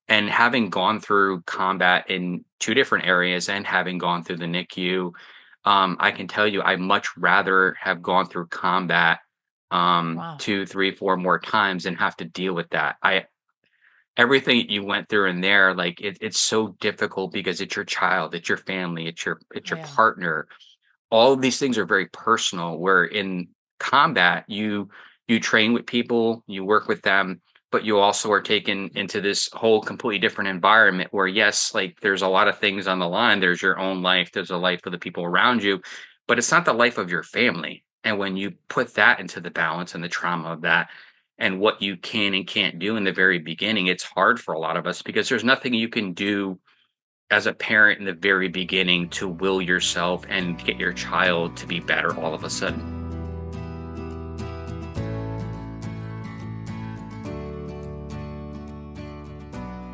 And having gone through combat in two different areas and having gone through the NICU, I can tell you I much rather have gone through combat Wow. two, three, four more times and have to deal with that. I Everything you went through in there, like it's so difficult because it's your child, it's your family, it's your Yeah. partner. All of these things are very personal. Where in combat, you train with people, you work with them, but you also are taken into this whole completely different environment where yes, like there's a lot of things on the line. There's your own life, there's a life of the people around you, but it's not the life of your family. And when you put that into the balance and the trauma of that and what you can and can't do in the very beginning, it's hard for a lot of us because there's nothing you can do as a parent in the very beginning to will yourself and get your child to be better all of a sudden.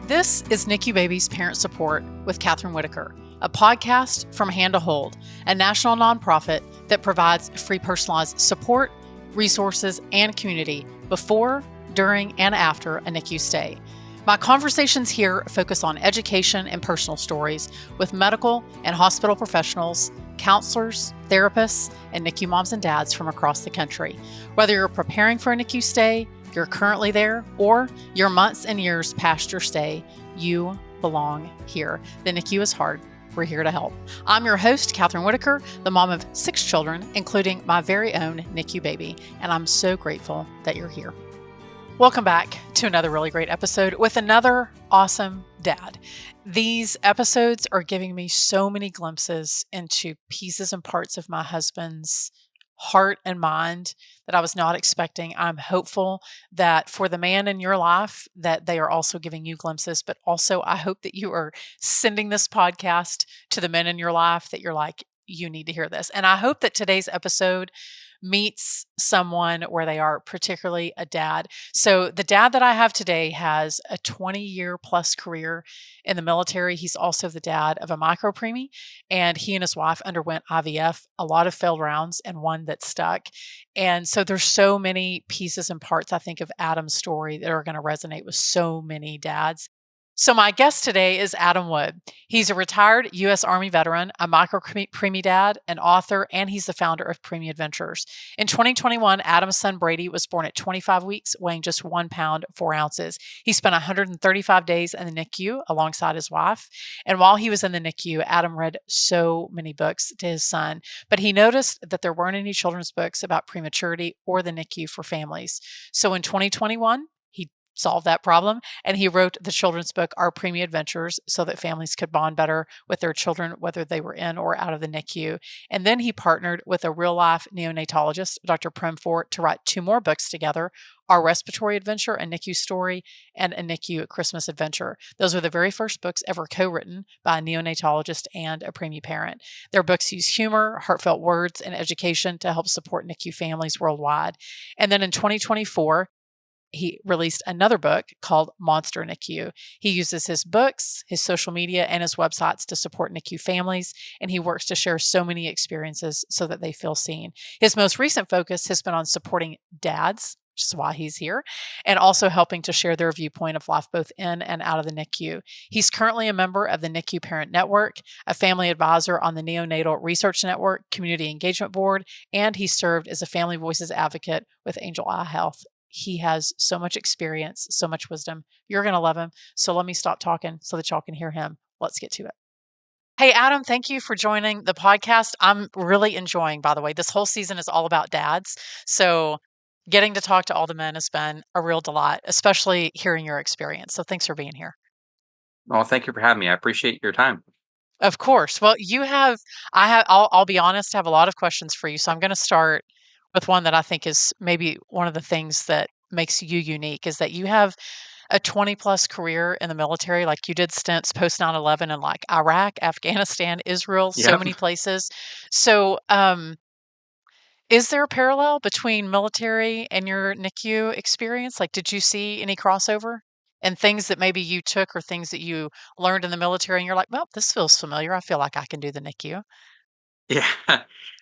This is NICU Babies Parent Support with Kathryn Whitaker, a podcast from Hand to Hold, a national nonprofit that provides free personalized support, resources, and community before, during, and after a NICU stay. My conversations here focus on education and personal stories with medical and hospital professionals, counselors, therapists, and NICU moms and dads from across the country. Whether you're preparing for a NICU stay, you're currently there, or you're months and years past your stay, you belong here. The NICU is hard. We're here to help. I'm your host, Kathryn Whitaker, the mom of 6 children, including my very own NICU baby, and I'm so grateful that you're here. Welcome back to another really great episode with another awesome dad. These episodes are giving me so many glimpses into pieces and parts of my husband's heart and mind that I was not expecting. I'm hopeful that for the man in your life that they are also giving you glimpses, but also I hope that you are sending this podcast to the men in your life that you're like, you need to hear this. And I hope that today's episode meets someone where they are, particularly a dad. So the dad that I have today has a 20-year plus career in the military. He's also the dad of a micro preemie, and he and his wife underwent IVF, a lot of failed rounds and one that stuck. And so there's so many pieces and parts, I think, of Adam's story that are going to resonate with so many dads. So my guest today is Adam Wood. He's a retired U.S. Army veteran, a micro preemie dad, an author, and he's the founder of Preemie Adventures. In 2021, Adam's son Brady was born at 25 weeks, weighing just 1 pound, 4 ounces. He spent 135 days in the NICU alongside his wife. And while he was in the NICU, Adam read so many books to his son, but he noticed that there weren't any children's books about prematurity or the NICU for families. So in 2021, he solved that problem, and he wrote the children's book, Our Preemie Adventures, so that families could bond better with their children, whether they were in or out of the NICU. And then he partnered with a real-life neonatologist, Dr. Premfort, to write 2 more books together, Our Respiratory Adventure, a NICU Story, and a NICU Christmas Adventure. Those were the very first books ever co-written by a neonatologist and a preemie parent. Their books use humor, heartfelt words, and education to help support NICU families worldwide. And then in 2024, he released another book called Monster NICU. He uses his books, his social media, and his websites to support NICU families, and he works to share so many experiences so that they feel seen. His most recent focus has been on supporting dads, which is why he's here, and also helping to share their viewpoint of life both in and out of the NICU. He's currently a member of the NICU Parent Network, a family advisor on the Neonatal Research Network Community Engagement Board, and he served as a Family Voices advocate with Angel Eye Health. He has so much experience, so much wisdom. You're going to love him. So let me stop talking so that y'all can hear him. Let's get to it. Hey, Adam, thank you for joining the podcast. I'm really enjoying, by the way, this whole season is all about dads. So getting to talk to all the men has been a real delight, especially hearing your experience. So thanks for being here. Well, thank you for having me. I appreciate your time. Of course. Well, I'll be honest, I have a lot of questions for you. So I'm going to start with one that I think is maybe one of the things that makes you unique is that you have a 20 plus career in the military. Like you did stints post 9/11 in like Iraq, Afghanistan, Israel, so Yep. many places. So, is there a parallel between military and your NICU experience? Like, did you see any crossover and things that maybe you took or things that you learned in the military and you're like, well, this feels familiar. I feel like I can do the NICU. Yeah.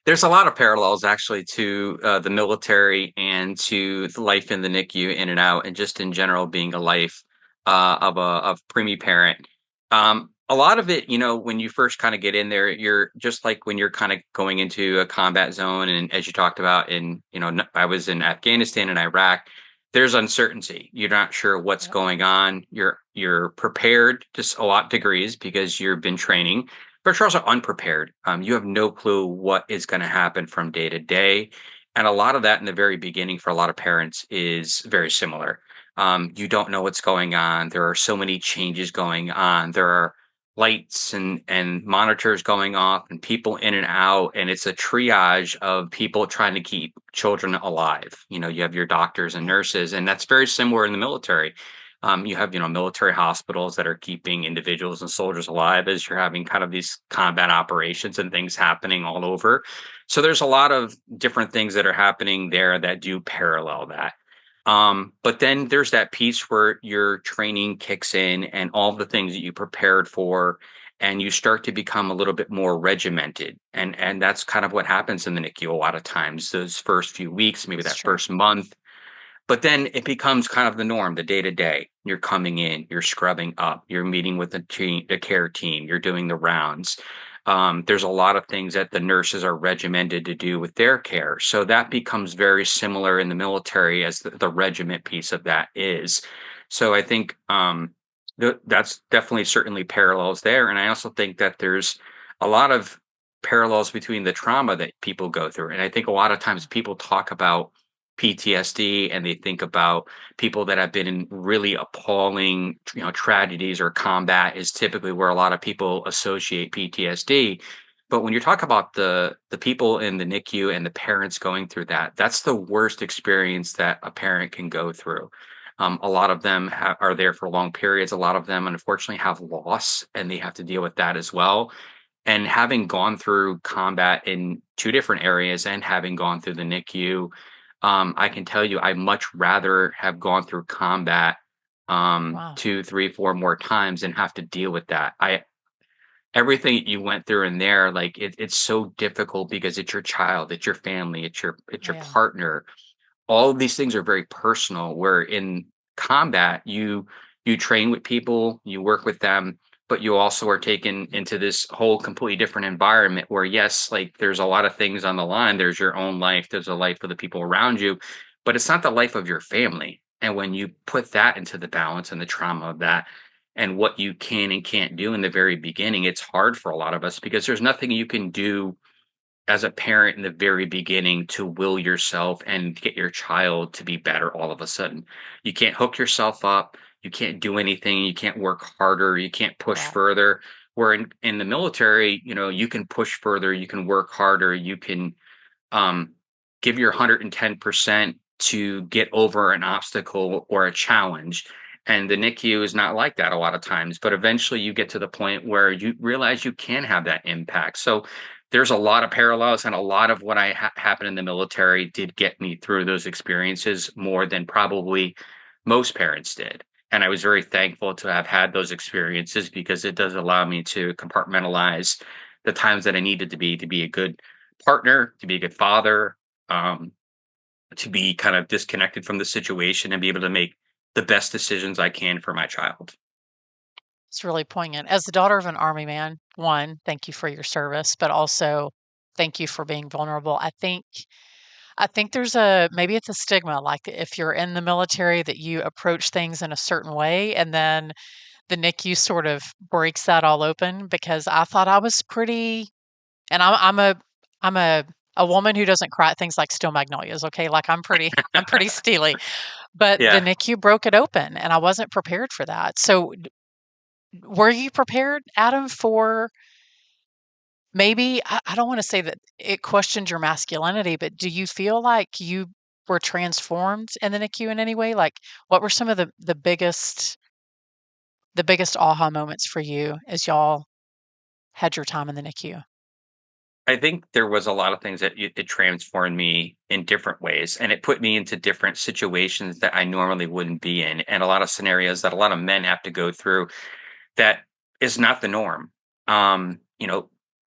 There's a lot of parallels actually to the military and to the life in the NICU in and out, and just in general being a life. of preemie parent. A lot of it, when you first kind of get in there, you're just like when you're kind of going into a combat zone, and as you talked about I was in Afghanistan and Iraq. There's uncertainty. You're not sure what's Yep. going on. You're prepared to a lot degrees because you've been training, but you're also unprepared. You have no clue what is going to happen from day to day, and a lot of that in the very beginning for a lot of parents is very similar. You don't know what's going on. There are so many changes going on. There are lights and monitors going off and people in and out, and it's a triage of people trying to keep children alive. You have your doctors and Yeah. nurses, and that's very similar in the military. You have military hospitals that are keeping individuals and soldiers alive as you're having kind of these combat operations and things happening all over. So there's a lot of different things that are happening there that do parallel that. But then there's that piece where your training kicks in and all the things that you prepared for, and you start to become a little bit more regimented. And that's kind of what happens in the NICU a lot of times, those first few weeks, maybe It's that true. first month. But then it becomes kind of the norm, the day to day. You're coming in, you're scrubbing up, you're meeting with the care team, you're doing the rounds. There's a lot of things that the nurses are regimented to do with their care. So that becomes very similar in the military as the regiment piece of that is. So I think that's definitely certainly parallels there. And I also think that there's a lot of parallels between the trauma that people go through. And I think a lot of times people talk about PTSD and they think about people that have been in really appalling, tragedies, or combat is typically where a lot of people associate PTSD. But when you talk about the people in the NICU and the parents going through that, that's the worst experience that a parent can go through. A lot of them are there for long periods. A lot of them, unfortunately, have loss, and they have to deal with that as well. And having gone through combat in two different areas and having gone through the NICU, I can tell you I much rather have gone through combat Wow. 2, 3, 4 more times and have to deal with that. I Everything you went through in there, like it's so difficult because it's your child, it's your family, it's your Yeah. partner. All of these things are very personal, where in combat you train with people, you work with them, but you also are taken into this whole completely different environment where, yes, like there's a lot of things on the line. There's your own life, there's a life of the people around you, but it's not the life of your family. And when you put that into the balance and the trauma of that and what you can and can't do in the very beginning, it's hard for a lot of us because there's nothing you can do as a parent in the very beginning to will yourself and get your child to be better all of a sudden. You can't hook yourself up. You can't do anything. You can't work harder. You can't push Right. further. Where in the military, you can push further. You can work harder. You can um, give your 110% to get over an obstacle or a challenge. And the NICU is not like that a lot of times, but eventually you get to the point where you realize you can have that impact. So there's a lot of parallels, and a lot of what happened in the military did get me through those experiences more than probably most parents did. And I was very thankful to have had those experiences because it does allow me to compartmentalize the times that I needed to be a good partner, to be a good father, um, to be kind of disconnected from the situation and be able to make the best decisions I can for my child. It's really poignant. As the daughter of an army man, one, thank you for your service, but also thank you for being vulnerable. I think there's a maybe it's a stigma, like if you're in the military that you approach things in a certain way, and then the NICU sort of breaks that all open because I thought I was pretty, and I'm a woman who doesn't cry at things like steel magnolias. Okay, like I'm pretty steely, but the Yeah. NICU broke it open, and I wasn't prepared for that. So, were you prepared, Adam, for maybe I don't want to say that it questioned your masculinity, but do you feel like you were transformed in the NICU in any way? Like, what were some of the biggest aha moments for you as y'all had your time in the NICU? I think there was a lot of things that it transformed me in different ways, and it put me into different situations that I normally wouldn't be in, and a lot of scenarios that a lot of men have to go through that is not the norm. You know,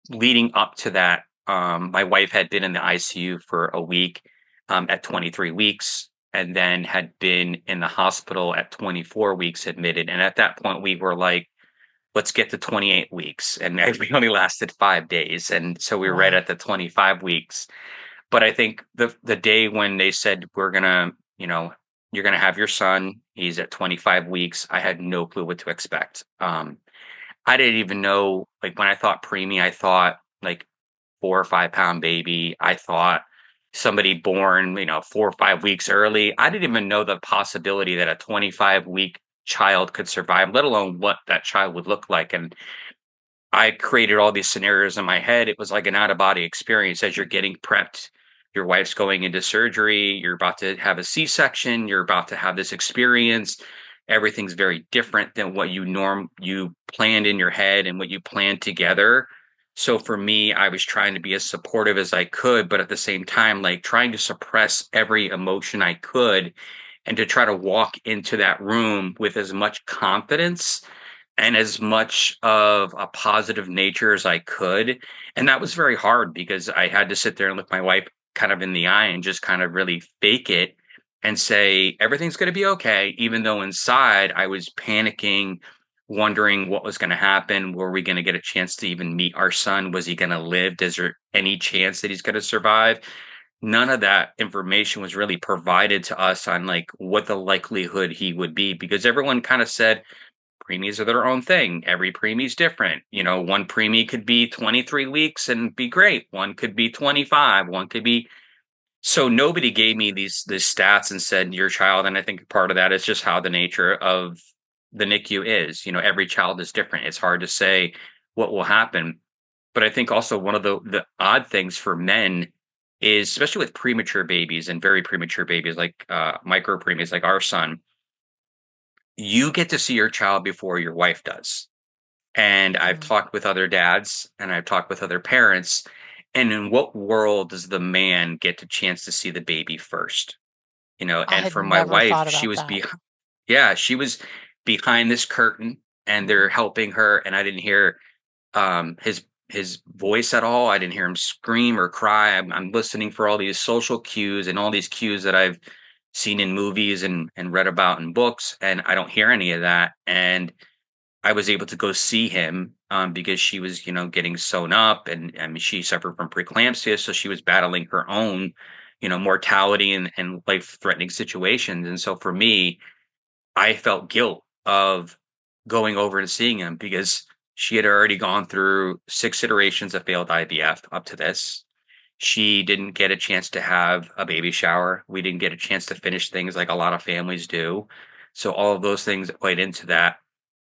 leading up to that, my wife had been in the ICU for a week at 23 weeks. and then had been in the hospital at 24 weeks admitted. And at that point, we were like, let's get to 28 weeks. And we only lasted 5 days. And so we were right Wow. at the 25 weeks. But I think the day when they said, we're going to, you're going to have your son, he's at 25 weeks, I had no clue what to expect. I didn't even know, like when I thought preemie, I thought like 4 or 5 pound baby. I thought somebody born, 4 or 5 weeks early. I didn't even know the possibility that a 25-week child could survive, let alone what that child would look like. And I created all these scenarios in my head. It was like an out of body experience as you're getting prepped. Your wife's going into surgery. You're about to have a C-section. You're about to have this experience. Everything's very different than what you planned in your head and what you planned together. So for me, I was trying to be as supportive as I could, but at the same time, like trying to suppress every emotion I could and to try to walk into that room with as much confidence and as much of a positive nature as I could. And that was very hard because I had to sit there and look my wife kind of in the eye and just kind of really fake it and say, everything's going to be okay. Even though inside I was panicking, wondering what was going to happen. Were we going to get a chance to even meet our son? Was he going to live? Is there any chance that he's going to survive? None of that information was really provided to us on like what the likelihood he would be, because everyone kind of said, preemies are their own thing. Every preemie's different. One preemie could be 23 weeks and be great. One could be 25. One could be. So nobody gave me these stats and said your child. And I think part of that is just how the nature of the NICU is. Every child is different. It's hard to say what will happen. But I think also one of the odd things for men is, especially with premature babies and very premature babies like micro preemies like our son, you get to see your child before your wife does. And I've Mm. talked with other dads and I've talked with other parents. And in what world does the man get a chance to see the baby first? I And had for my never wife, thought about that. she was behind this curtain and Mhm. they're helping her. And I didn't hear his voice at all. I didn't hear him scream or cry. I'm listening for all these social cues and all these cues that I've seen in movies and read about in books. And I don't hear any of that. And I was able to go see him, because she was, getting sewn up, and I mean, she suffered from preeclampsia, so she was battling her own, mortality and life-threatening situations. And so for me, I felt guilt of going over and seeing him because she had already gone through 6 iterations of failed IVF up to this. She didn't get a chance to have a baby shower. We didn't get a chance to finish things like a lot of families do. So all of those things played into that.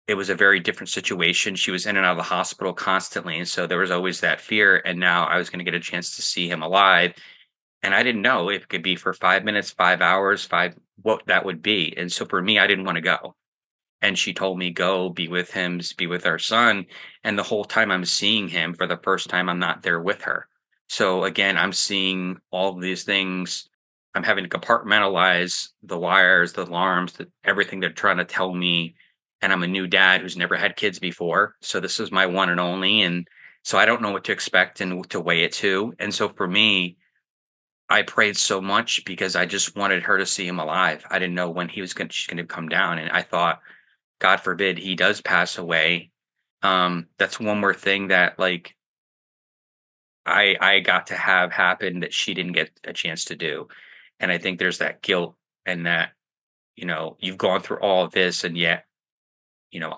It was a very different situation. She was in and out of the hospital constantly. And so there was always that fear. And now I was going to get a chance to see him alive. And I didn't know if it could be for 5 minutes, 5 hours, what that would be. And so for me, I didn't want to go. And she told me, go be with him, be with our son. And the whole time I'm seeing him for the first time, I'm not there with her. So again, I'm seeing all of these things. I'm having to compartmentalize the wires, the alarms, everything they're trying to tell me. And I'm a new dad who's never had kids before. So this is my one and only. And so I don't know what to expect and to weigh it to. And so for me, I prayed so much because I just wanted her to see him alive. I didn't know when she's going to come down. And I thought, God forbid he does pass away. That's one more thing that like I got to have happen that she didn't get a chance to do. And I think there's that guilt and that, you've gone through all of this and yet,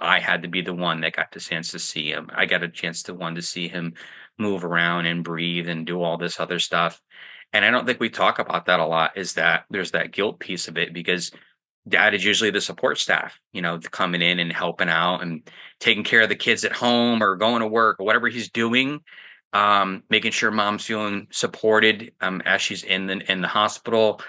I had to be the one that got the chance to see him. I got a chance to see him move around and breathe and do all this other stuff. And I don't think we talk about that a lot, is that there's that guilt piece of it because dad is usually the support staff, coming in and helping out and taking care of the kids at home or going to work or whatever he's doing, making sure mom's feeling supported, as she's in the hospital.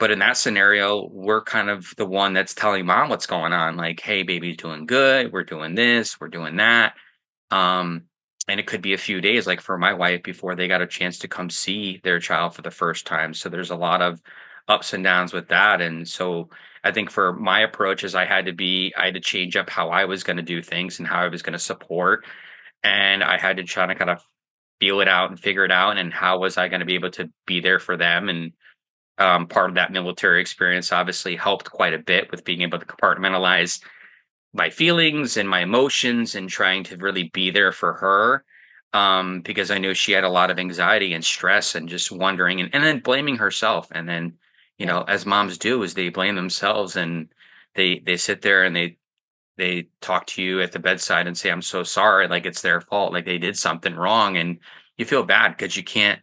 But in that scenario, we're kind of the one that's telling mom what's going on. Like, hey, baby's doing good. We're doing this. We're doing that. Um, and it could be a few days, like for my wife, before they got a chance to come see their child for the first time. So there's a lot of ups and downs with that. And so I think for my approach is I had to change up how I was going to do things and how I was going to support. And I had to try to kind of feel it out and figure it out. And how was I going to be able to be there for them? And Part of that military experience obviously helped quite a bit with being able to compartmentalize my feelings and my emotions and trying to really be there for her, because I knew she had a lot of anxiety and stress and just wondering and then blaming herself. And then, Yeah. as moms do, is they blame themselves and they sit there and they talk to you at the bedside and say, "I'm so sorry," like it's their fault, like they did something wrong, and you feel bad because you can't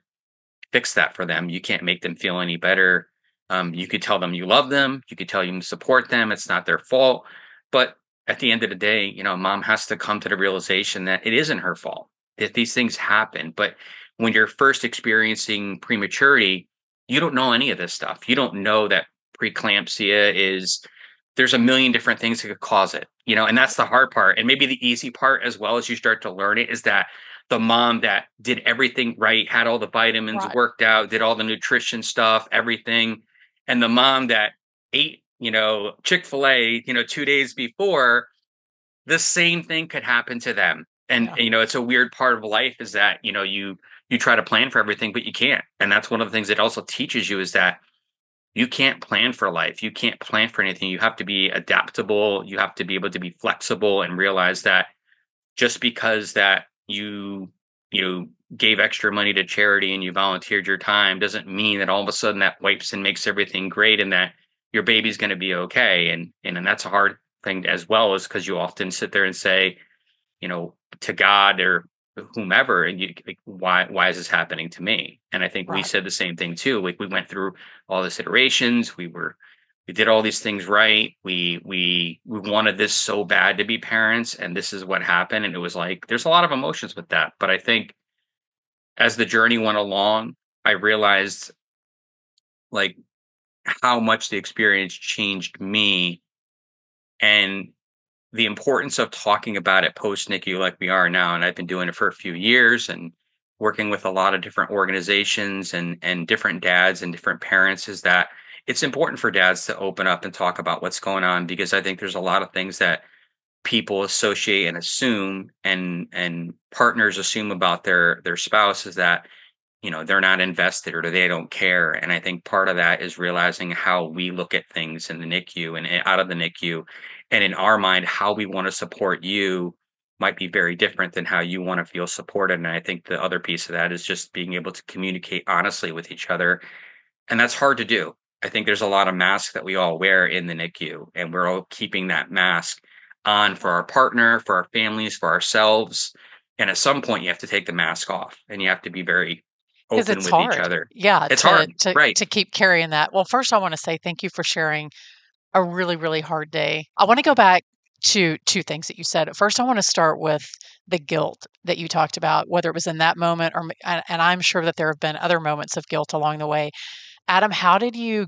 fix that for them. You can't make them feel any better. You could tell them you love them. You could tell them support them. It's not their fault. But at the end of the day, mom has to come to the realization that it isn't her fault, that these things happen. But when you're first experiencing prematurity, you don't know any of this stuff. You don't know that preeclampsia is there's a million different things that could cause it, and that's the hard part. And maybe the easy part as well as you start to learn it is that the mom that did everything right, had all the vitamins, Right. worked out, did all the nutrition stuff, everything. And the mom that ate, Chick-fil-A, 2 days before, the same thing could happen to them. And Yeah. it's a weird part of life is that, you try to plan for everything, but you can't. And that's one of the things it also teaches you is that you can't plan for life. You can't plan for anything. You have to be adaptable. You have to be able to be flexible and realize that just because that you gave extra money to charity and you volunteered your time doesn't mean that all of a sudden that wipes and makes everything great and that your baby's going to be okay. And that's a hard thing as well, is because you often sit there and say, to God or whomever, and you like, why is this happening to me? And I think we Right. said the same thing too. Like we went through all these iterations. We did all these things right. We wanted this so bad to be parents, and this is what happened. And it was like there's a lot of emotions with that. But I think as the journey went along, I realized like how much the experience changed me and the importance of talking about it post NICU like we are now. And I've been doing it for a few years and working with a lot of different organizations and different dads and different parents, is that it's important for dads to open up and talk about what's going on, because I think there's a lot of things that people associate and assume and partners assume about their spouses, that they're not invested or they don't care. And I think part of that is realizing how we look at things in the NICU and out of the NICU, and in our mind how we want to support you might be very different than how you want to feel supported. And I think the other piece of that is just being able to communicate honestly with each other, and that's hard to do. I think there's a lot of masks that we all wear in the NICU, and we're all keeping that mask on for our partner, for our families, for ourselves. And at some point, you have to take the mask off and you have to be very Because open it's with each hard. other. Yeah, It's to hard, to right? to keep carrying that. Well, first I want to say thank you for sharing a really, really hard day. I want to go back to two things that you said. At first, I want to start with the guilt that you talked about, whether it was in that moment and I'm sure that there have been other moments of guilt along the way. Adam, how did you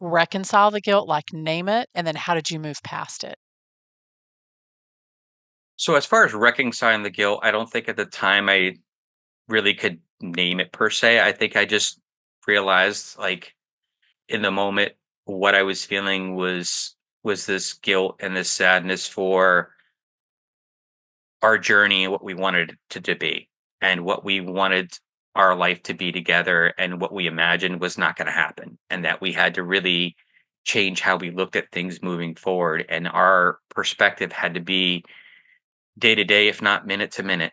reconcile the guilt, like name it, and then how did you move past it? So as far as reconciling the guilt, I don't think at the time I really could name it per se. I think I just realized, like, in the moment, what I was feeling was this guilt and this sadness for our journey and what we wanted to be and what we wanted our life to be together, and what we imagined was not going to happen, and that we had to really change how we looked at things moving forward, and our perspective had to be day to day, if not minute to minute,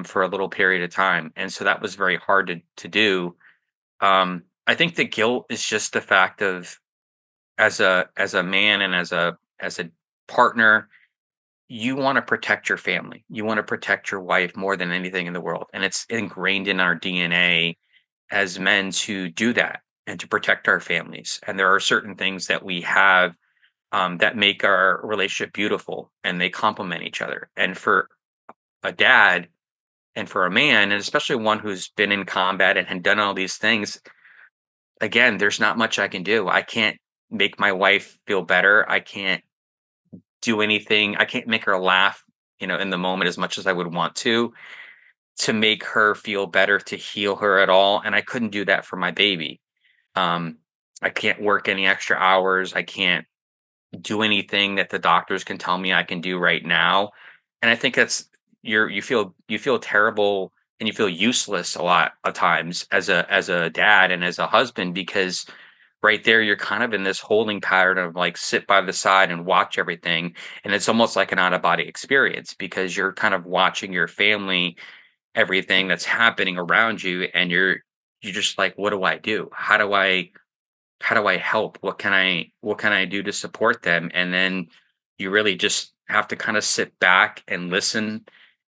for a little period of time. And so that was very hard to do. I think the guilt is just the fact of, as a man and as a partner, you want to protect your family. You want to protect your wife more than anything in the world. And it's ingrained in our DNA as men to do that and to protect our families. And there are certain things that we have, that make our relationship beautiful, and they complement each other. And for a dad and for a man, and especially one who's been in combat and had done all these things, again, there's not much I can do. I can't make my wife feel better. I can't do anything. I can't make her laugh, in the moment as much as I would want to make her feel better, to heal her at all. And I couldn't do that for my baby. Um, I can't work any extra hours. I can't do anything that the doctors can tell me I can do right now. And I think that's you feel terrible and you feel useless a lot of times as a dad and as a husband, because right there you're kind of in this holding pattern of like sit by the side and watch everything, and it's almost like an out of body experience because you're kind of watching your family, everything that's happening around you, and you're just like, what do I do? How do I help? What can I do to support them? And then you really just have to kind of sit back and listen,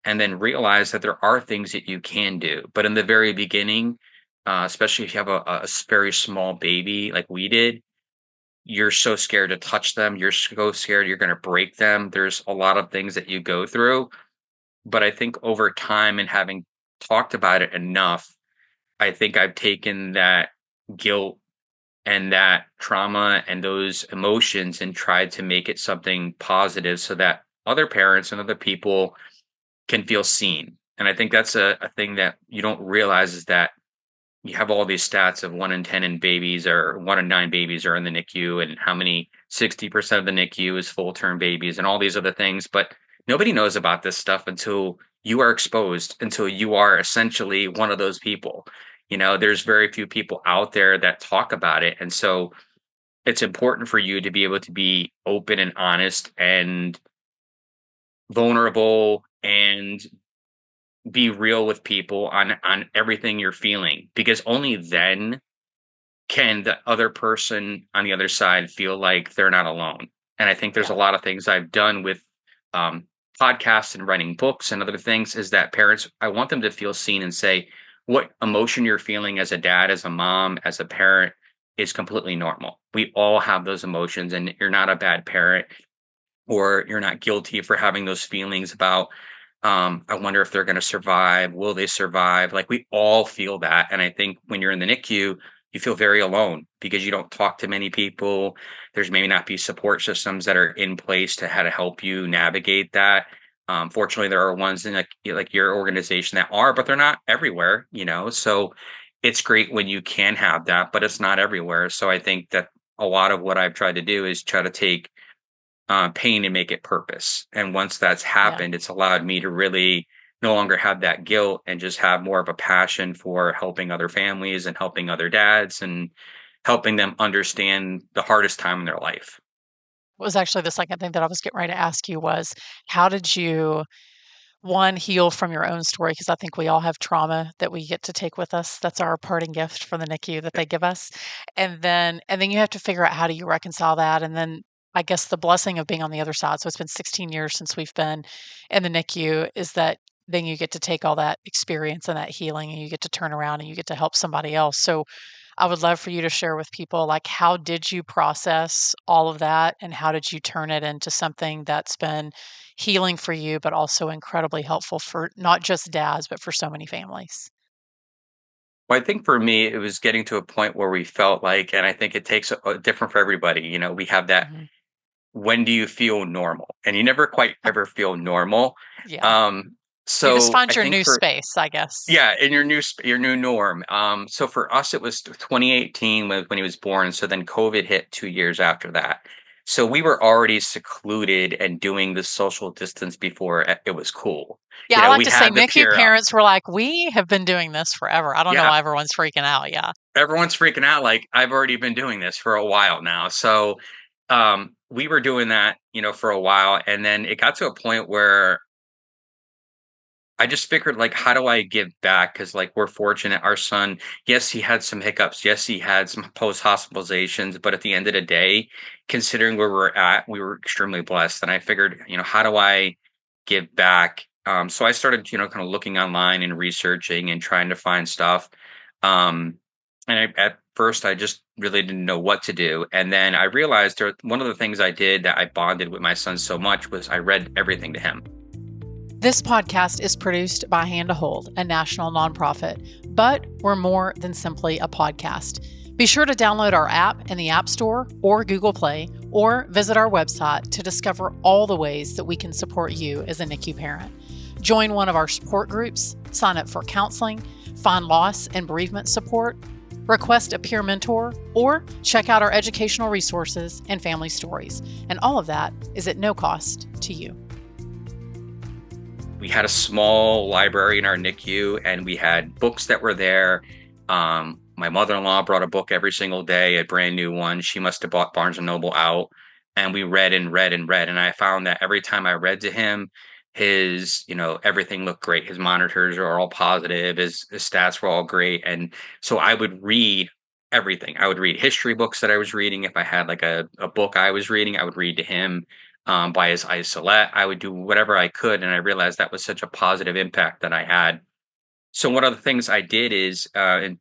and then realize that there are things that you can do. But in the very beginning, especially if you have very small baby like we did, you're so scared to touch them. You're so scared you're going to break them. There's a lot of things that you go through. But I think over time and having talked about it enough, I think I've taken that guilt and that trauma and those emotions and tried to make it something positive so that other parents and other people can feel seen. And I think that's a thing that you don't realize, is that you have all these stats of 1 in 10 in babies, or 1 in 9 babies are in the NICU, and how many 60% of the NICU is full term babies, and all these other things. But nobody knows about this stuff until you are exposed, until you are essentially one of those people. There's very few people out there that talk about it. And so it's important for you to be able to be open and honest and vulnerable and be real with people on everything you're feeling, because only then can the other person on the other side feel like they're not alone. And I think there's Yeah. a lot of things I've done with um, podcasts and writing books and other things, is that parents, I want them to feel seen and say, what emotion you're feeling as a dad, as a mom, as a parent is completely normal. We all have those emotions, and you're not a bad parent, or you're not guilty for having those feelings about, I wonder if they're going to survive. Will they survive? Like, we all feel that. And I think when you're in the NICU, you feel very alone because you don't talk to many people. There's maybe not be support systems that are in place to how to help you navigate that. Fortunately, there are ones in like your organization that are, but they're not everywhere. So it's great when you can have that, but it's not everywhere. So I think that a lot of what I've tried to do is try to take pain and make it purpose. And once that's Yeah. happened, it's allowed me to really no longer have that guilt and just have more of a passion for helping other families and helping other dads and helping them understand the hardest time in their life. Was actually the second thing that I was getting ready to ask you was, how did you, one, heal from your own story? Because I think we all have trauma that we get to take with us. That's our parting gift from the NICU that they give us. And then you have to figure out, how do you reconcile that? And then I guess the blessing of being on the other side, so it's been 16 years since we've been in the NICU, is that then you get to take all that experience and that healing, and you get to turn around and you get to help somebody else. So I would love for you to share with people, like, how did you process all of that, and how did you turn it into something that's been healing for you, but also incredibly helpful for not just dads, but for so many families? Well, I think for me, it was getting to a point where we felt like, and I think it takes different for everybody. We have that, Mhm. when do you feel normal? And you never quite ever feel normal. Yeah. Um, You just so find I your think new for space, I guess. Yeah, in your new norm. So for us, it was 2018 when he was born. So then COVID hit 2 years after that. So we were already secluded and doing the social distance before it was cool. Yeah, I like We to say had the NICU period. parents were like, "We have been doing this forever." I don't know Yeah, why everyone's freaking out. Yeah. everyone's freaking out. Like, I've already been doing this for a while now. So we were doing that, for a while, and then it got to a point where I just figured, like, how do I give back? Because, like, we're fortunate. Our son, yes, he had some hiccups. Yes, he had some post hospitalizations. But at the end of the day, considering where we're at, we were extremely blessed. And I figured, how do I give back? So I started, kind of looking online and researching and trying to find stuff. Um, at first, I just really didn't know what to do. And then I realized one of the things I did that I bonded with my son so much was I read everything to him. This podcast is produced by Hand to Hold, a national nonprofit, but we're more than simply a podcast. Be sure to download our app in the App Store or Google Play, or visit our website to discover all the ways that we can support you as a NICU parent. Join one of our support groups, sign up for counseling, find loss and bereavement support, request a peer mentor, or check out our educational resources and family stories. And all of that is at no cost to you. we had a small library in our NICU, and we had books that were there. My mother-in-law brought a book every single day, a brand new one. She must have bought Barnes and Noble out, and we read and read and read. And I found that every time I read to him, everything looked great. His monitors are all positive, his stats were all great. And so I would read everything. I would read history books that I was reading. If I had like a book I was reading, I would read to him by his isolette. I would do whatever I could. And I realized that was such a positive impact that I had. So one of the things I did is, and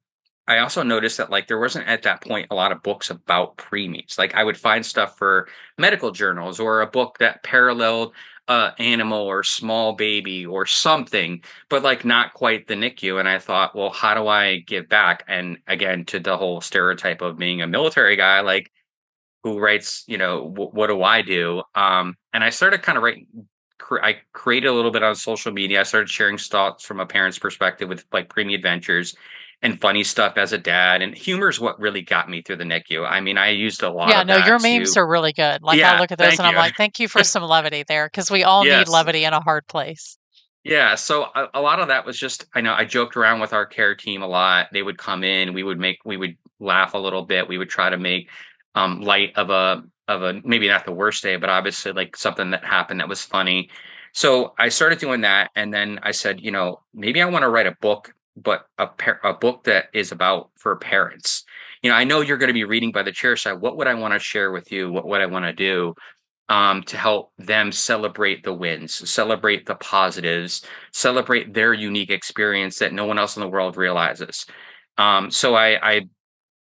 I also noticed that like there wasn't at that point a lot of books about preemies. Like I would find stuff for medical journals or a book that paralleled animal or small baby or something, but like not quite the NICU. And I thought, well, how do I give back? And again, to the whole stereotype of being a military guy, like who writes, what do I do? And I started kind of writing. I created a little bit on social media. I started sharing thoughts from a parent's perspective with like preemie adventures and funny stuff as a dad. And humor is what really got me through the NICU. I mean, I used a lot Yeah, of no, that your memes to, are really good. Like, I yeah, look at those thank and I'm you. like, thank you for some levity there because we all need Yes. levity in a hard place. Yeah, so a lot of that was just I know I joked around with our care team a lot. They would come in, we would laugh a little bit. We would try to make light of a maybe not the worst day, but obviously like something that happened that was funny. So I started doing that, and then I said, maybe I want to write a book, but a book that is about for parents. I know you're going to be reading by the chair side. What would I want to share with you? What would I want to do? To help them celebrate the wins, celebrate the positives, celebrate their unique experience that no one else in the world realizes. So I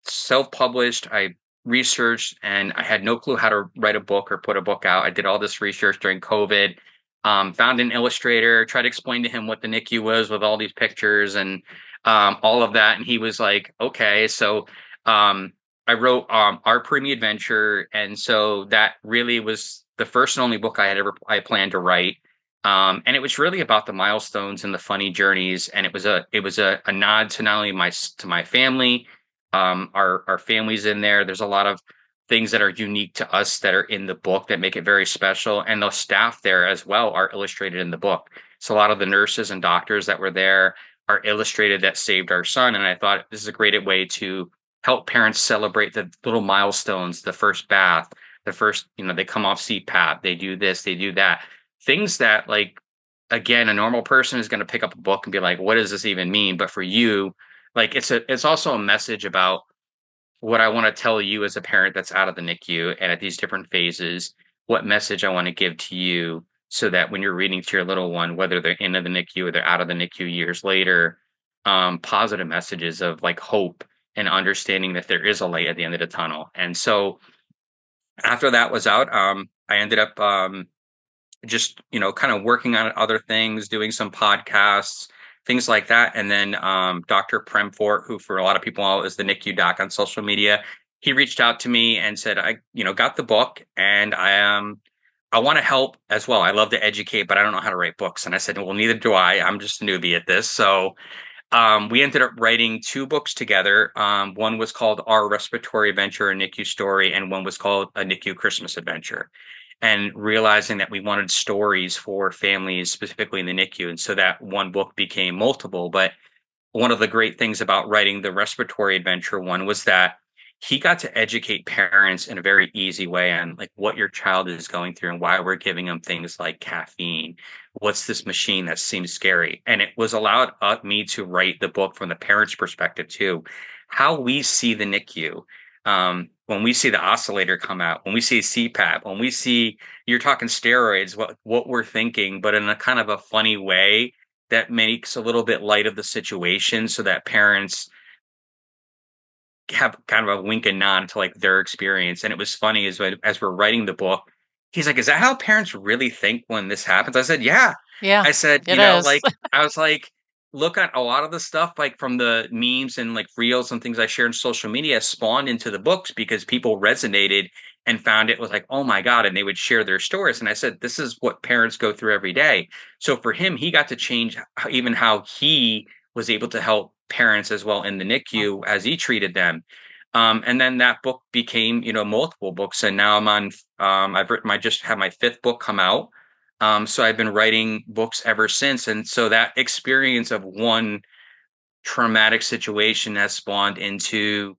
self-published, I researched, and I had no clue how to write a book or put a book out. I did all this research during COVID. Found an illustrator, tried to explain to him what the NICU was with all these pictures and all of that, and he was like, "Okay." So I wrote Our Preemie Adventure, and so that really was the first and only book I planned to write. And it was really about the milestones and the funny journeys, and it was a nod to not only my family, our families in there. There's a lot of things that are unique to us that are in the book that make it very special, and the staff there as well are illustrated in the book. So a lot of the nurses and doctors that were there are illustrated that saved our son, and I thought this is a great way to help parents celebrate the little milestones, the first bath, the first, they come off CPAP, they do this, they do that. Things that like again, a normal person is going to pick up a book and be like, what does this even mean? But for you, like it's also a message about what I want to tell you as a parent that's out of the NICU and at these different phases, what message I want to give to you so that when you're reading to your little one, whether they're into the NICU or they're out of the NICU years later, positive messages of like hope and understanding that there is a light at the end of the tunnel. And so after that was out, I ended up just kind of working on other things, doing some podcasts, things like that. And then Dr. Premfort, who for a lot of people is the NICU doc on social media, he reached out to me and said, I got the book, and I want to help as well. I love to educate, but I don't know how to write books. And I said, well, neither do I. I'm just a newbie at this. So we ended up writing two books together. One was called Our Respiratory Adventure, a NICU Story, and one was called A NICU Christmas Adventure. And realizing that we wanted stories for families, specifically in the NICU. And so that one book became multiple. But one of the great things about writing the respiratory adventure one was that he got to educate parents in a very easy way on like what your child is going through and why we're giving them things like caffeine. What's this machine that seems scary? And it was allowed me to write the book from the parents' perspective too, how we see the NICU. When we see the oscillator come out, when we see CPAP, when we see you're talking steroids, what we're thinking, but in a kind of a funny way that makes a little bit light of the situation so that parents have kind of a wink and nod to like their experience. And it was funny as we're writing the book, he's like, is that how parents really think when this happens? I said, yeah. Yeah, I said, it is. like I was like, look at a lot of the stuff like from the memes and like reels and things I share in social media spawned into the books because people resonated and found it was like, oh my God. And they would share their stories. And I said, this is what parents go through every day. So for him, he got to change even how he was able to help parents as well in the NICU as he treated them. And then that book became, multiple books. And now I'm on, I just had my fifth book come out. So I've been writing books ever since. And so that experience of one traumatic situation has spawned into,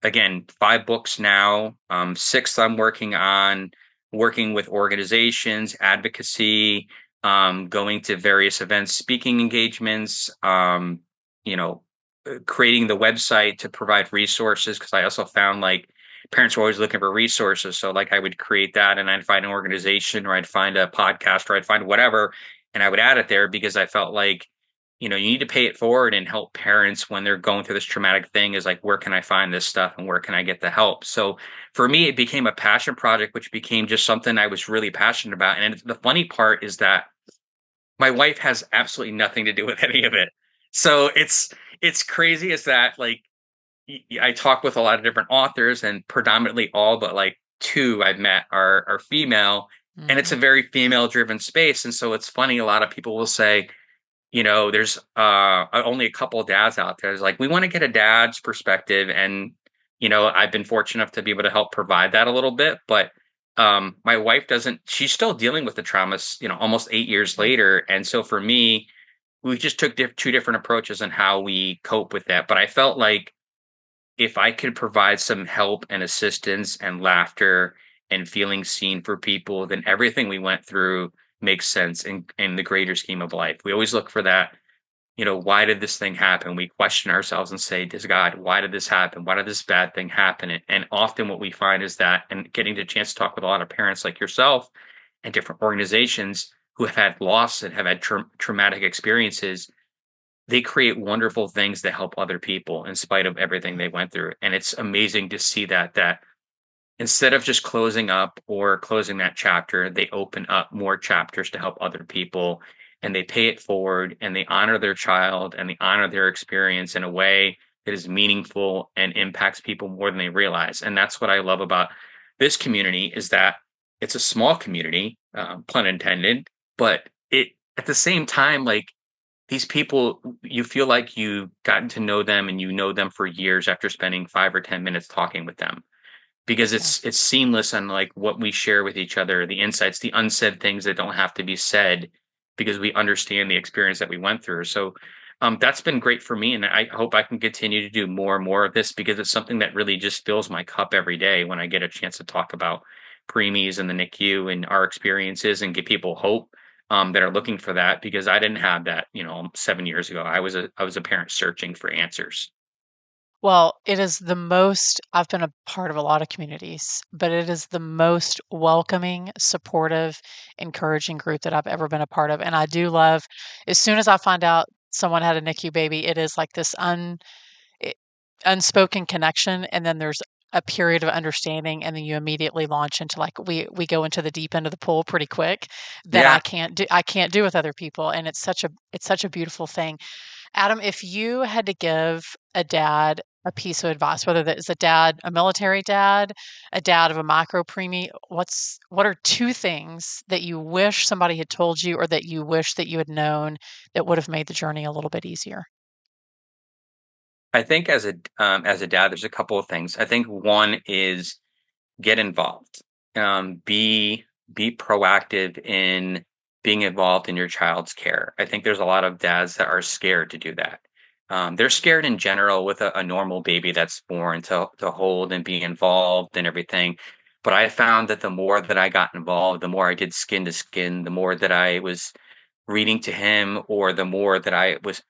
again, 5 books now. Six I'm working on, working with organizations, advocacy, going to various events, speaking engagements, you know, creating the website to provide resources, because I also found like parents were always looking for resources. So like I would create that, and I'd find an organization, or I'd find a podcast, or I'd find whatever, and I would add it there because I felt like, you need to pay it forward and help parents when they're going through this traumatic thing, is like, where can I find this stuff and where can I get the help? So for me, it became a passion project, which became just something I was really passionate about. And the funny part is that my wife has absolutely nothing to do with any of it. So it's crazy is that, like, I talk with a lot of different authors, and predominantly all but like two I've met are female, and it's Hmm. a very female driven space. And so it's funny, a lot of people will say, there's only a couple of dads out there. It's like, we want to get a dad's perspective, and I've been fortunate enough to be able to help provide that a little bit. But my wife doesn't. She's still dealing with the traumas, almost 8 years Yeah. later. And so for me, we just took two different approaches on how we cope with that. But I felt like if I could provide some help and assistance and laughter and feeling seen for people, then everything we went through makes sense in the greater scheme of life. We always look for that, why did this thing happen? We question ourselves and say, "Does God, why did this happen? Why did this bad thing happen?" And often what we find is that, and getting the chance to talk with a lot of parents like yourself and different organizations who have had loss and have had traumatic experiences, they create wonderful things that help other people in spite of everything they went through. And it's amazing to see that instead of just closing up or closing that chapter, they open up more chapters to help other people, and they pay it forward, and they honor their child, and they honor their experience in a way that is meaningful and impacts people more than they realize. And that's what I love about this community, is that it's a small community, pun intended, but it, at the same time, like, these people, you feel like you've gotten to know them, and you know them for years after spending 5 or 10 minutes talking with them, because Yeah. it's seamless on like what we share with each other, the insights, the unsaid things that don't have to be said, because we understand the experience that we went through. So that's been great for me, and I hope I can continue to do more and more of this, because it's something that really just fills my cup every day when I get a chance to talk about preemies and the NICU and our experiences, and give people hope, that are looking for that, because I didn't have that, 7 years ago. I was a parent searching for answers. Well, it is the most I've been a part of a lot of communities, but it is the most welcoming, supportive, encouraging group that I've ever been a part of. And I do love, as soon as I find out someone had a NICU baby, it is like this i- unspoken connection, and then there's a period of understanding, and then you immediately launch into, like, we go into the deep end of the pool pretty quick, that Yeah. I can't do with other people, and it's such a beautiful thing. Adam, if you had to give a dad a piece of advice, whether that is a military dad, a dad of a micro preemie, what are two things that you wish somebody had told you, or that you wish that you had known, that would have made the journey a little bit easier? I think as a dad, there's a couple of things. I think one is, get involved. Be proactive in being involved in your child's care. I think there's a lot of dads that are scared to do that. They're scared in general with a normal baby that's born, to hold and be involved and everything. But I found that the more that I got involved, the more I did skin to skin, the more that I was reading to him, or the more that I was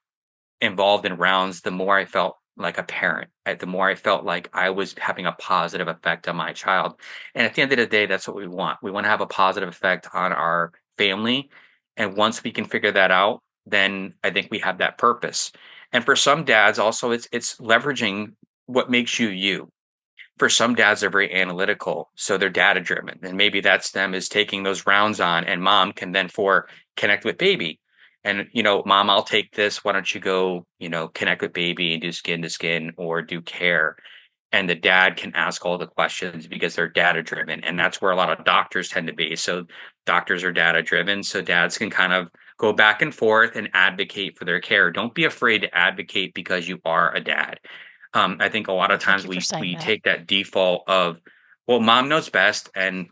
involved in rounds, the more I felt like a parent, the more I felt like I was having a positive effect on my child. And at the end of the day, that's what we want. We want to have a positive effect on our family. And once we can figure that out, then I think we have that purpose. And for some dads also, it's leveraging what makes you you. For some dads, are very analytical, so they're data driven, and maybe that's them, is taking those rounds on, and mom can then for connect with baby, and mom, I'll take this, why don't you go, connect with baby and do skin to skin or do care. And the dad can ask all the questions because they're data driven, and that's where a lot of doctors tend to be. So doctors are data driven, so dads can kind of go back and forth and advocate for their care. Don't be afraid to advocate because you are a dad. I think a lot of Thank times you for we saying we that. take that default of, well, mom knows best, and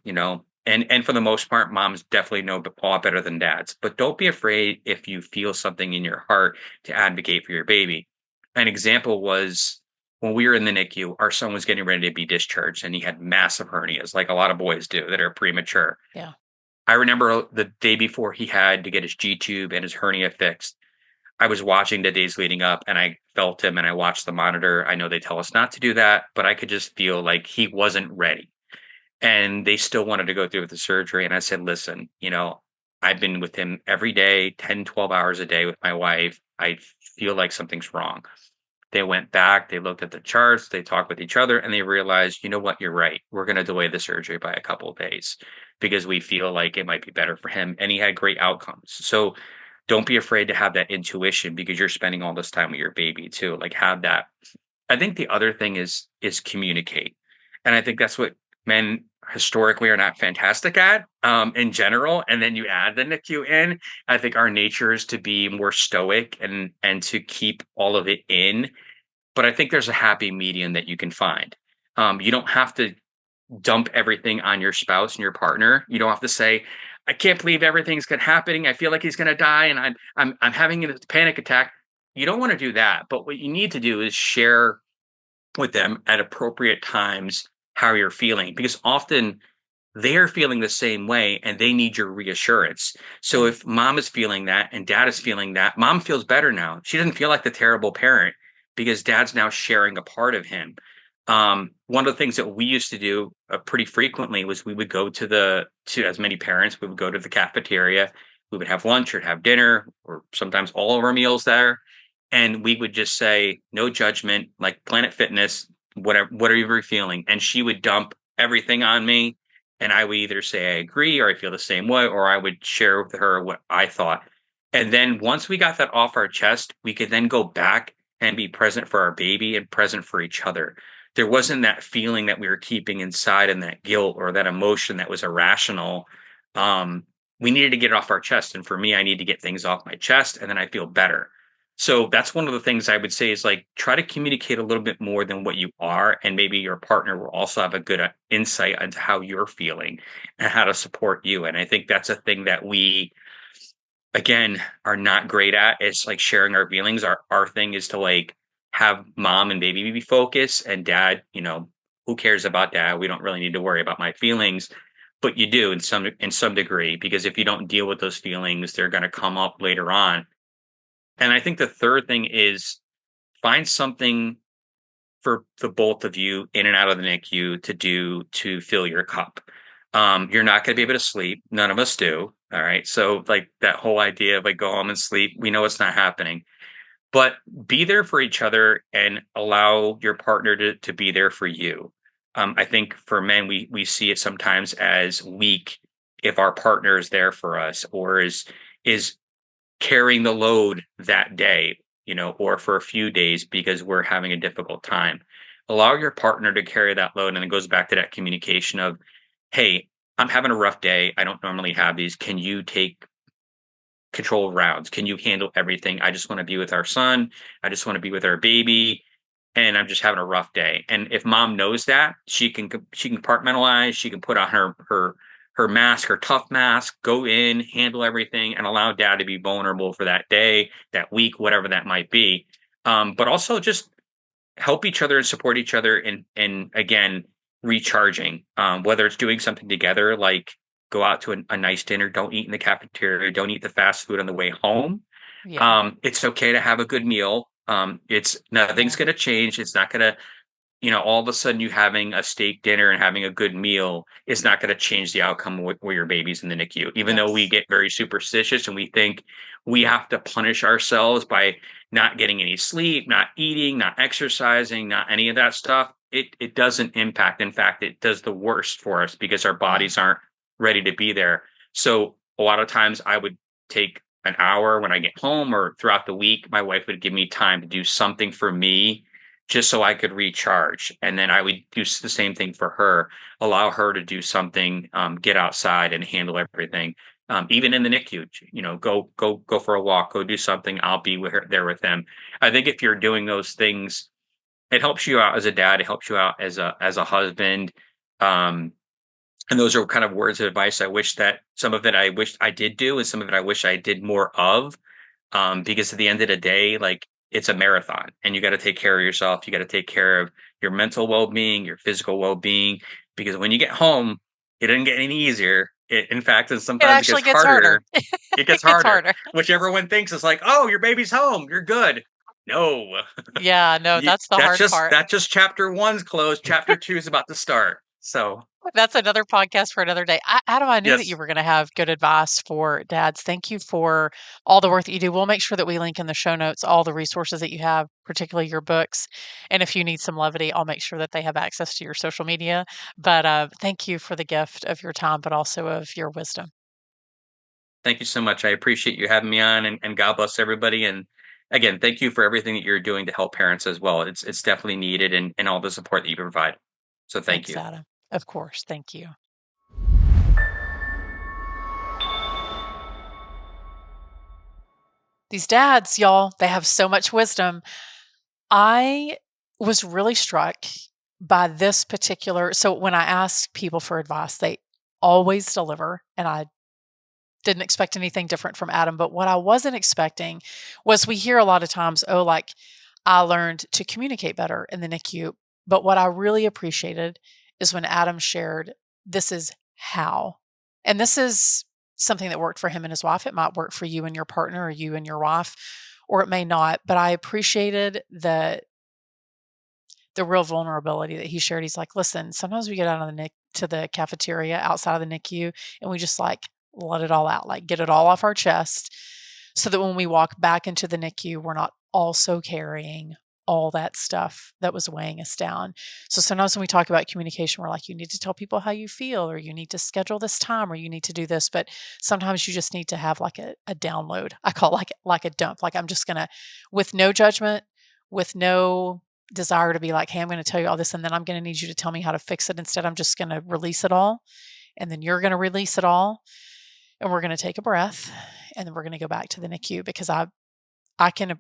And for the most part, moms definitely know a lot better than dads. But don't be afraid if you feel something in your heart to advocate for your baby. An example was when we were in the NICU, our son was getting ready to be discharged, and he had massive hernias, like a lot of boys do that are premature. Yeah. I remember the day before he had to get his G tube and his hernia fixed. I was watching the days leading up, and I felt him, and I watched the monitor. I know they tell us not to do that, but I could just feel like he wasn't ready, and they still wanted to go through with the surgery. And I said, listen, I've been with him every day, 10, 12 hours a day with my wife. I feel like something's wrong. They went back, they looked at the charts, they talked with each other, and they realized, you know what, you're right. We're going to delay the surgery by a couple of days because we feel like it might be better for him. And he had great outcomes. So don't be afraid to have that intuition because you're spending all this time with your baby too. Like, have that. I think the other thing is communicate. And I think that's what men historically are not fantastic at, in general. And then you add the NICU in. I think our nature is to be more stoic and to keep all of it in. But I think there's a happy medium that you can find. You don't have to dump everything on your spouse and your partner. You don't have to say, "I can't believe everything's happening. I feel like he's going to die, and I'm having a panic attack." You don't want to do that. But what you need to do is share with them at appropriate times how you're feeling, because often they're feeling the same way and they need your reassurance. So Yeah. if mom is feeling that and dad is feeling that, mom feels better now. She doesn't feel like the terrible parent because dad's now sharing a part of him. One of the things that we used to do pretty frequently was we would go to as many parents, we would go to the cafeteria, we would have lunch or have dinner, or sometimes all of our meals there. And we would just say, no judgment, like Planet Fitness, whatever you're feeling. And she would dump everything on me. And I would either say I agree or I feel the same way, or I would share with her what I thought. And then once we got that off our chest, we could then go back and be present for our baby and present for each other. There wasn't that feeling that we were keeping inside and that guilt or that emotion that was irrational. We needed to get it off our chest. And for me, I need to get things off my chest and then I feel better. So that's one of the things I would say is like try to communicate a little bit more than what you are, and maybe your partner will also have a good insight into how you're feeling and how to support you. And I think that's a thing that we again are not great at, is like sharing our feelings. Our thing is to like have mom and baby be focused, and dad, who cares about dad? We don't really need to worry about my feelings. But you do in some degree, because if you don't deal with those feelings, they're going to come up later on. And I think the third thing is find something for the both of you in and out of the NICU to do to fill your cup. You're not going to be able to sleep. None of us do. All right. So, like that whole idea of like go home and sleep, we know it's not happening. But be there for each other and allow your partner to be there for you. I think for men, we see it sometimes as weak if our partner is there for us or is carrying the load that day, or for a few days because we're having a difficult time. Allow your partner to carry that load. And it goes back to that communication of, hey, I'm having a rough day. I don't normally have these. Can you take control of rounds? Can you handle everything? I just want to be with our son. I just want to be with our baby. And I'm just having a rough day. And if mom knows that, she can compartmentalize. She can put on her mask, her tough mask, go in, handle everything, and allow dad to be vulnerable for that day, that week, whatever that might be. But also just help each other and support each other in again recharging. Whether it's doing something together, like go out to a nice dinner, don't eat in the cafeteria, don't eat the fast food on the way home. Yeah. It's okay to have a good meal. It's Yeah. nothing's going to change. It's not going to, all of a sudden you having a steak dinner and having a good meal is not going to change the outcome where your baby's in the NICU. Even though we Yes. get very superstitious and we think we have to punish ourselves by not getting any sleep, not eating, not exercising, not any of that stuff, it doesn't impact. In fact, it does the worst for us because our Yeah. bodies aren't ready to be there. So a lot of times I would take an hour when I get home or throughout the week. My wife would give me time to do something for me just so I could recharge. And then I would do the same thing for her, allow her to do something, get outside and handle everything. Even in the NICU, go for a walk, go do something. I'll be with her there with them. I think if you're doing those things, it helps you out as a dad. It helps you out as a husband. Um, And those are kind of words of advice. I wish that some of it I wish I did do, and some of it I wish I did more of. Because at the end of the day, like, it's a marathon, and you got to take care of yourself. You got to take care of your mental well-being, your physical well-being, because when you get home, it doesn't get any easier. In fact, and It sometimes it gets actually gets harder. harder. It gets It gets harder, harder. which everyone thinks is like, oh, your baby's home, you're good. No, Yeah, no, that's the hard part. that's just chapter one's closed. Chapter two is about to start. So That's another podcast for another day. Adam, I knew that you yes, were going to have good advice for dads. Thank you for all the work that you do. We'll make sure that we link in the show notes all the resources that you have, particularly your books. And if you need some levity, I'll make sure that they have access to your social media. But thank you for the gift of your time, but also of your wisdom. thank you so much. I appreciate you having me on, and God bless everybody. And again, thank you for everything that you're doing to help parents as well. It's definitely needed, and all the support that you provide. So thank Thanks, you. Adam. Of course. Thank you. These dads, y'all, they have so much wisdom. I was really struck by this particular. So when I ask people for advice, they always deliver, and I didn't expect anything different from Adam. But what I wasn't expecting was we hear a lot of times, oh, like I learned to communicate better in the NICU. But what I really appreciated is when Adam shared, this is how. And this is something that worked for him and his wife. It might work for you and your partner, or you and your wife, or it may not. But I appreciated the real vulnerability that he shared. He's like, listen, sometimes we get out of the to the cafeteria outside of the NICU, and we just like let it all out, like get it all off our chest, so that when we walk back into the NICU, we're not also carrying all that stuff that was weighing us down. So sometimes when we talk about communication, we're like, you need to tell people how you feel, or you need to schedule this time, or you need to do this. But sometimes you just need to have like a download. I call it like a dump. Like I'm just gonna, with no judgment, with no desire to be like, hey, I'm going to tell you all this, and then I'm going to need you to tell me how to fix it. Instead, I'm just going to release it all, and then you're going to release it all, and we're going to take a breath, and then we're going to go back to the NICU, because I can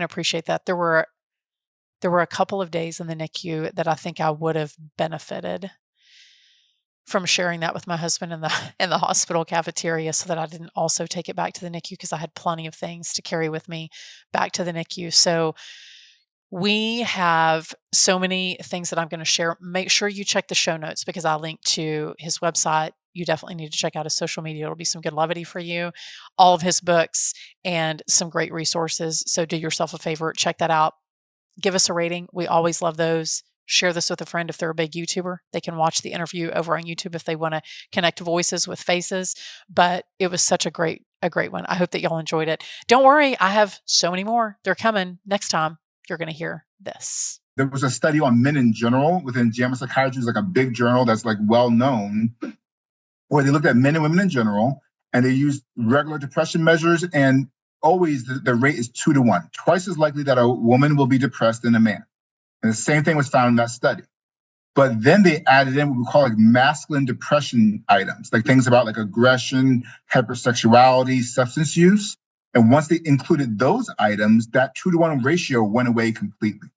appreciate that. There were a couple of days in the NICU that I think I would have benefited from sharing that with my husband in the hospital cafeteria, so that I didn't also take it back to the NICU, because I had plenty of things to carry with me back to the NICU. So we have so many things that I'm going to share. Make sure you check the show notes, because I link to his website. You definitely need to check out his social media. It'll be some good levity for you, all of his books, and some great resources. So do yourself a favor, check that out. Give us a rating. We always love those. Share this with a friend if they're a big YouTuber. They can watch the interview over on YouTube if they want to connect voices with faces. But it was such a great one. I hope that y'all enjoyed it. Don't worry, I have so many more. They're coming next time. You're going to hear this. There was a study on men in general within JAMA Psychiatry, like a big journal that's like well known, where they looked at men and women in general, and they used regular depression measures, and always the rate is 2 to 1, twice as likely that a woman will be depressed than a man. And the same thing was found in that study. But then they added in what we call like masculine depression items, like things about like aggression, hypersexuality, substance use. And once they included those items, that 2 to 1 ratio went away completely.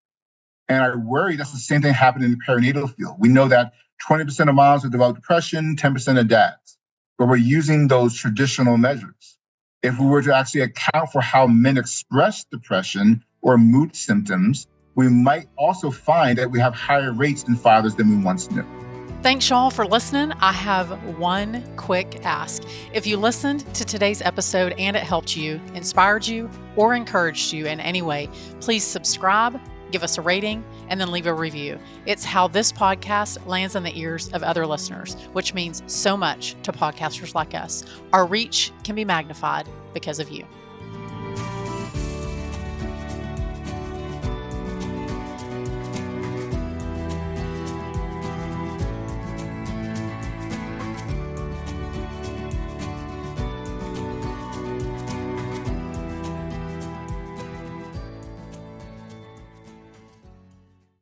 And I worry that's the same thing happened in the perinatal field. We know that 20% of moms will develop depression, 10% of dads, but we're using those traditional measures. If we were to actually account for how men express depression or mood symptoms, we might also find that we have higher rates in fathers than we once knew. Thanks, y'all, for listening. I have one quick ask. If you listened to today's episode and it helped you, inspired you, or encouraged you in any way, please subscribe, give us a rating, and then leave a review. It's how this podcast lands in the ears of other listeners, which means so much to podcasters like us. Our reach can be magnified because of you.